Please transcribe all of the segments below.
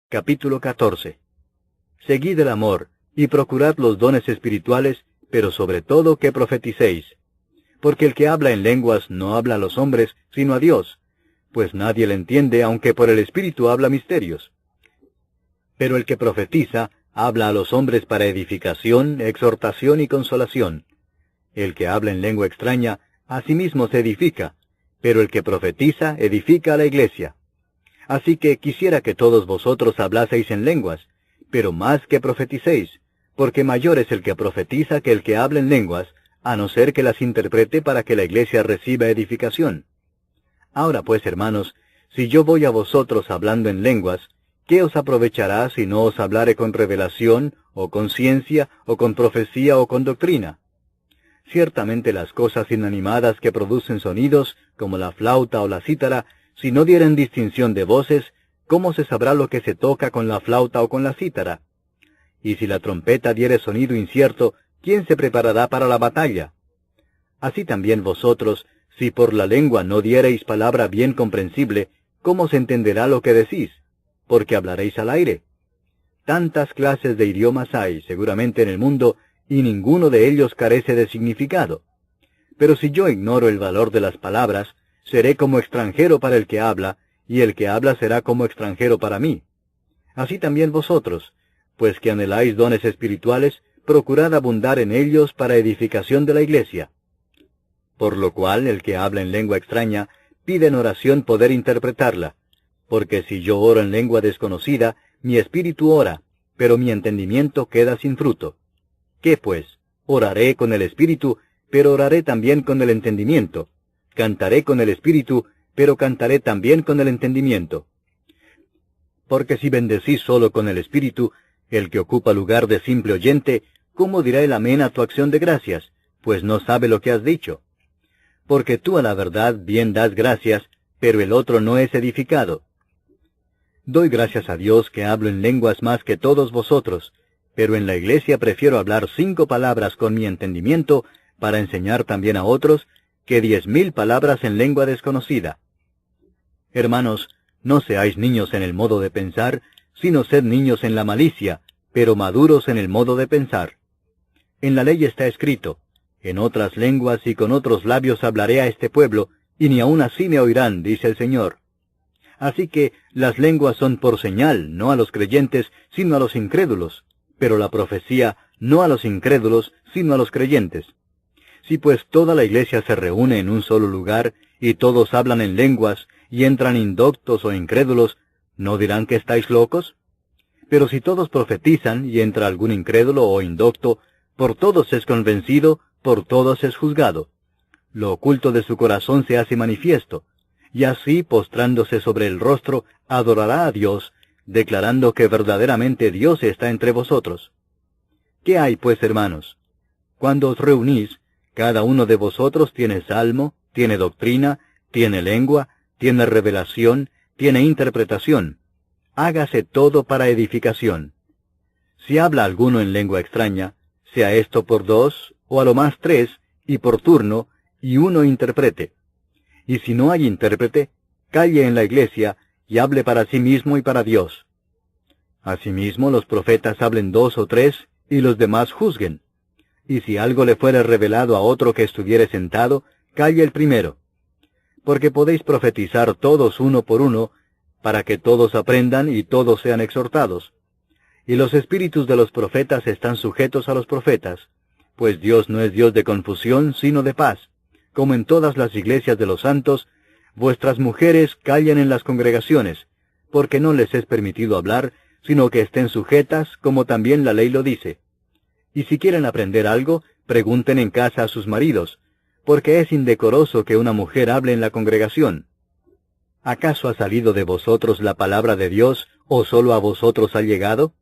Capítulo 14. Seguid el amor, y procurad los dones espirituales, pero sobre todo que profeticéis. Porque el que habla en lenguas no habla a los hombres, sino a Dios, pues nadie le entiende, aunque por el Espíritu habla misterios. Pero el que profetiza, habla a los hombres para edificación, exhortación y consolación. El que habla en lengua extraña, a sí mismo se edifica, pero el que profetiza, edifica a la iglesia. Así que quisiera que todos vosotros hablaseis en lenguas, pero más que profeticéis, porque mayor es el que profetiza que el que habla en lenguas, a no ser que las interprete para que la iglesia reciba edificación. Ahora pues, hermanos, si yo voy a vosotros hablando en lenguas, ¿qué os aprovechará si no os hablare con revelación, o con ciencia, o con profecía, o con doctrina? Ciertamente las cosas inanimadas que producen sonidos, como la flauta o la cítara, si no dieren distinción de voces, ¿cómo se sabrá lo que se toca con la flauta o con la cítara? Y si la trompeta diere sonido incierto, ¿quién se preparará para la batalla? Así también vosotros, si por la lengua no diereis palabra bien comprensible, ¿cómo se entenderá lo que decís? Porque hablaréis al aire. Tantas clases de idiomas hay, seguramente en el mundo, y ninguno de ellos carece de significado. Pero si yo ignoro el valor de las palabras, seré como extranjero para el que habla, y el que habla será como extranjero para mí. Así también vosotros, pues que anheláis dones espirituales, procurad abundar en ellos para edificación de la iglesia. Por lo cual el que habla en lengua extraña, pide en oración poder interpretarla, porque si yo oro en lengua desconocida, mi espíritu ora, pero mi entendimiento queda sin fruto. ¿Qué pues? Oraré con el espíritu, pero oraré también con el entendimiento. Cantaré con el espíritu, pero cantaré también con el entendimiento. Porque si bendecís solo con el espíritu, el que ocupa lugar de simple oyente, ¿cómo dirá el amén a tu acción de gracias? Pues no sabe lo que has dicho. Porque tú a la verdad bien das gracias, pero el otro no es edificado. Doy gracias a Dios que hablo en lenguas más que todos vosotros, pero en la iglesia prefiero hablar 5 palabras con mi entendimiento, para enseñar también a otros, que 10,000 palabras en lengua desconocida. Hermanos, no seáis niños en el modo de pensar, sino sed niños en la malicia, pero maduros en el modo de pensar. En la ley está escrito, en otras lenguas y con otros labios hablaré a este pueblo, y ni aun así me oirán, dice el Señor. Así que las lenguas son por señal, no a los creyentes, sino a los incrédulos, pero la profecía no a los incrédulos, sino a los creyentes. Si pues toda la iglesia se reúne en un solo lugar, y todos hablan en lenguas, y entran indoctos o incrédulos, ¿no dirán que estáis locos? Pero si todos profetizan, y entra algún incrédulo o indocto, por todos es convencido, por todos es juzgado. Lo oculto de su corazón se hace manifiesto, y así, postrándose sobre el rostro, adorará a Dios, declarando que verdaderamente Dios está entre vosotros. ¿Qué hay, pues, hermanos? Cuando os reunís, cada uno de vosotros tiene salmo, tiene doctrina, tiene lengua, tiene revelación, tiene interpretación. Hágase todo para edificación. Si habla alguno en lengua extraña, sea esto por 2, o a lo más 3, y por turno, y uno interprete. Y si no hay intérprete, calle en la iglesia, y hable para sí mismo y para Dios. Asimismo los profetas hablen 2 o 3, y los demás juzguen. Y si algo le fuere revelado a otro que estuviere sentado, calle el primero. Porque podéis profetizar todos uno por uno, para que todos aprendan y todos sean exhortados. Y los espíritus de los profetas están sujetos a los profetas, pues Dios no es Dios de confusión, sino de paz. Como en todas las iglesias de los santos, vuestras mujeres callen en las congregaciones, porque no les es permitido hablar, sino que estén sujetas, como también la ley lo dice. Y si quieren aprender algo, pregunten en casa a sus maridos, porque es indecoroso que una mujer hable en la congregación. ¿Acaso ha salido de vosotros la palabra de Dios, o solo a vosotros ha llegado?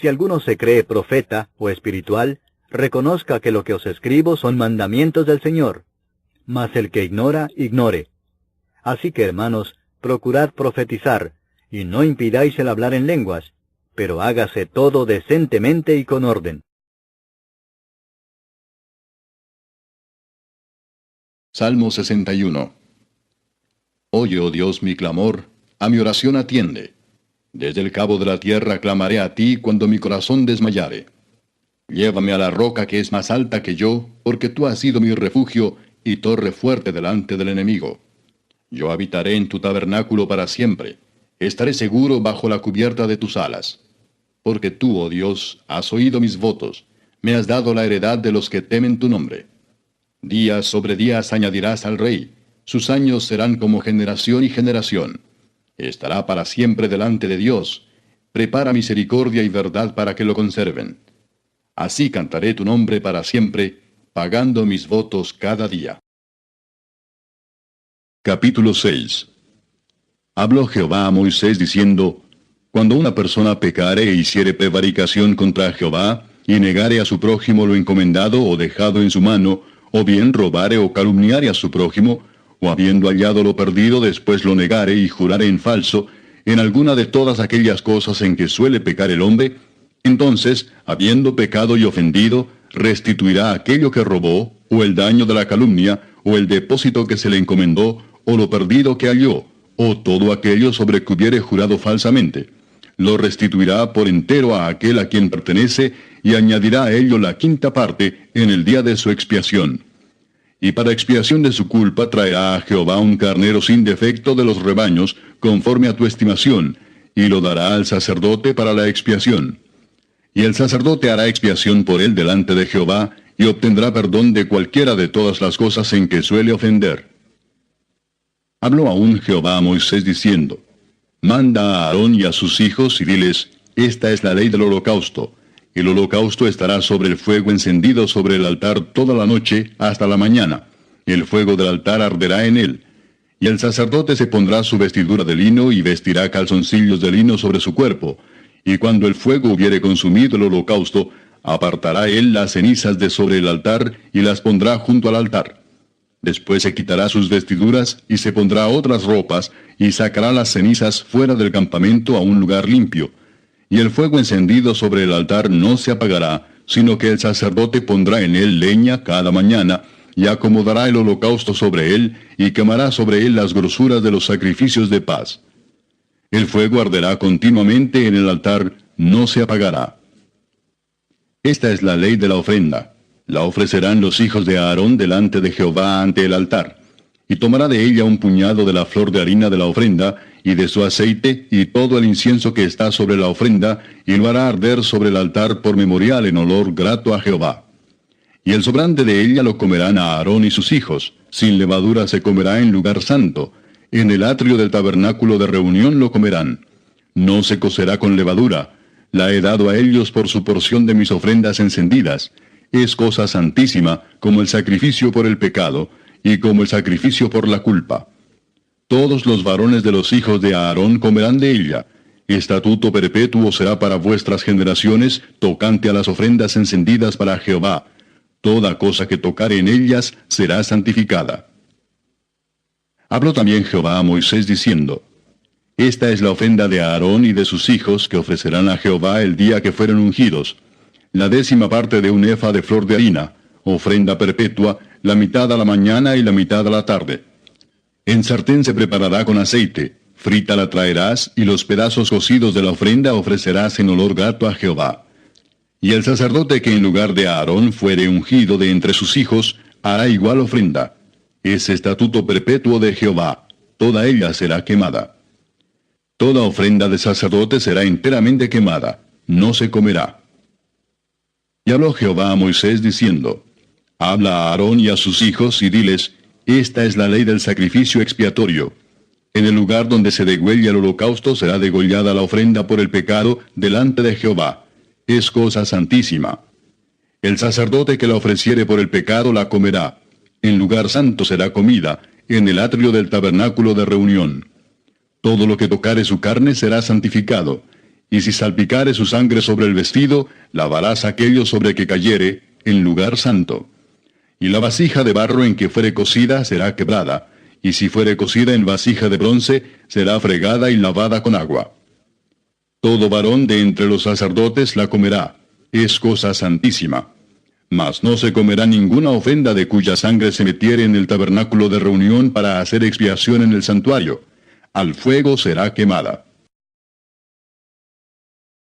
Si alguno se cree profeta o espiritual, reconozca que lo que os escribo son mandamientos del Señor. Mas el que ignora, ignore. Así que, hermanos, procurad profetizar, y no impidáis el hablar en lenguas, pero hágase todo decentemente y con orden. Salmo 61. Oye, oh Dios, mi clamor, a mi oración atiende. Desde el cabo de la tierra clamaré a ti cuando mi corazón desmayare. Llévame a la roca que es más alta que yo, porque tú has sido mi refugio y torre fuerte delante del enemigo. Yo habitaré en tu tabernáculo para siempre. Estaré seguro bajo la cubierta de tus alas. Porque tú, oh Dios, has oído mis votos. Me has dado la heredad de los que temen tu nombre. Días sobre días añadirás al rey. Sus años serán como generación y generación. Estará para siempre delante de Dios. Prepara misericordia y verdad para que lo conserven. Así cantaré tu nombre para siempre, pagando mis votos cada día. Capítulo 6. Habló Jehová a Moisés diciendo: Cuando una persona pecare e hiciere prevaricación contra Jehová, y negare a su prójimo lo encomendado o dejado en su mano, o bien robare o calumniare a su prójimo, o habiendo hallado lo perdido después lo negare y jurare en falso, en alguna de todas aquellas cosas en que suele pecar el hombre, entonces, habiendo pecado y ofendido, restituirá aquello que robó, o el daño de la calumnia, o el depósito que se le encomendó, o lo perdido que halló, o todo aquello sobre que hubiere jurado falsamente. Lo restituirá por entero a aquel a quien pertenece, y añadirá a ello la quinta parte en el día de su expiación. Y para expiación de su culpa traerá a Jehová un carnero sin defecto de los rebaños, conforme a tu estimación, y lo dará al sacerdote para la expiación. Y el sacerdote hará expiación por él delante de Jehová, y obtendrá perdón de cualquiera de todas las cosas en que suele ofender. Habló aún Jehová a Moisés diciendo: Manda a Aarón y a sus hijos, y diles: Esta es la ley del holocausto. El holocausto estará sobre el fuego encendido sobre el altar toda la noche hasta la mañana. El fuego del altar arderá en él. Y el sacerdote se pondrá su vestidura de lino y vestirá calzoncillos de lino sobre su cuerpo. Y cuando el fuego hubiere consumido el holocausto, apartará él las cenizas de sobre el altar y las pondrá junto al altar. Después se quitará sus vestiduras y se pondrá otras ropas y sacará las cenizas fuera del campamento a un lugar limpio. Y el fuego encendido sobre el altar no se apagará, sino que el sacerdote pondrá en él leña cada mañana, y acomodará el holocausto sobre él, y quemará sobre él las grosuras de los sacrificios de paz. El fuego arderá continuamente en el altar, no se apagará. Esta es la ley de la ofrenda. La ofrecerán los hijos de Aarón delante de Jehová ante el altar. Y tomará de ella un puñado de la flor de harina de la ofrenda, y de su aceite, y todo el incienso que está sobre la ofrenda, y lo hará arder sobre el altar por memorial en olor grato a Jehová. Y el sobrante de ella lo comerán a Aarón y sus hijos. Sin levadura se comerá en lugar santo. En el atrio del tabernáculo de reunión lo comerán. No se cocerá con levadura. La he dado a ellos por su porción de mis ofrendas encendidas. Es cosa santísima, como el sacrificio por el pecado, y como el sacrificio por la culpa. Todos los varones de los hijos de Aarón comerán de ella. Estatuto perpetuo será para vuestras generaciones, tocante a las ofrendas encendidas para Jehová. Toda cosa que tocare en ellas será santificada. Habló también Jehová a Moisés diciendo: Esta es la ofrenda de Aarón y de sus hijos que ofrecerán a Jehová el día que fueren ungidos. La 10ª parte de un efa de flor de harina, ofrenda perpetua, la mitad a la mañana y la mitad a la tarde. En sartén se preparará con aceite, frita la traerás, y los pedazos cocidos de la ofrenda ofrecerás en olor grato a Jehová. Y el sacerdote que en lugar de Aarón fuere ungido de entre sus hijos, hará igual ofrenda. Es estatuto perpetuo de Jehová, toda ella será quemada. Toda ofrenda de sacerdote será enteramente quemada, no se comerá. Y habló Jehová a Moisés diciendo: Habla a Aarón y a sus hijos, y diles: Esta es la ley del sacrificio expiatorio. En el lugar donde se degüella el holocausto será degollada la ofrenda por el pecado delante de Jehová. Es cosa santísima. El sacerdote que la ofreciere por el pecado la comerá. En lugar santo será comida, en el atrio del tabernáculo de reunión. Todo lo que tocare su carne será santificado. Y si salpicare su sangre sobre el vestido, lavarás aquello sobre que cayere, en lugar santo. Y la vasija de barro en que fuere cocida será quebrada, y si fuere cocida en vasija de bronce, será fregada y lavada con agua. Todo varón de entre los sacerdotes la comerá, es cosa santísima. Mas no se comerá ninguna ofrenda de cuya sangre se metiere en el tabernáculo de reunión para hacer expiación en el santuario. Al fuego será quemada.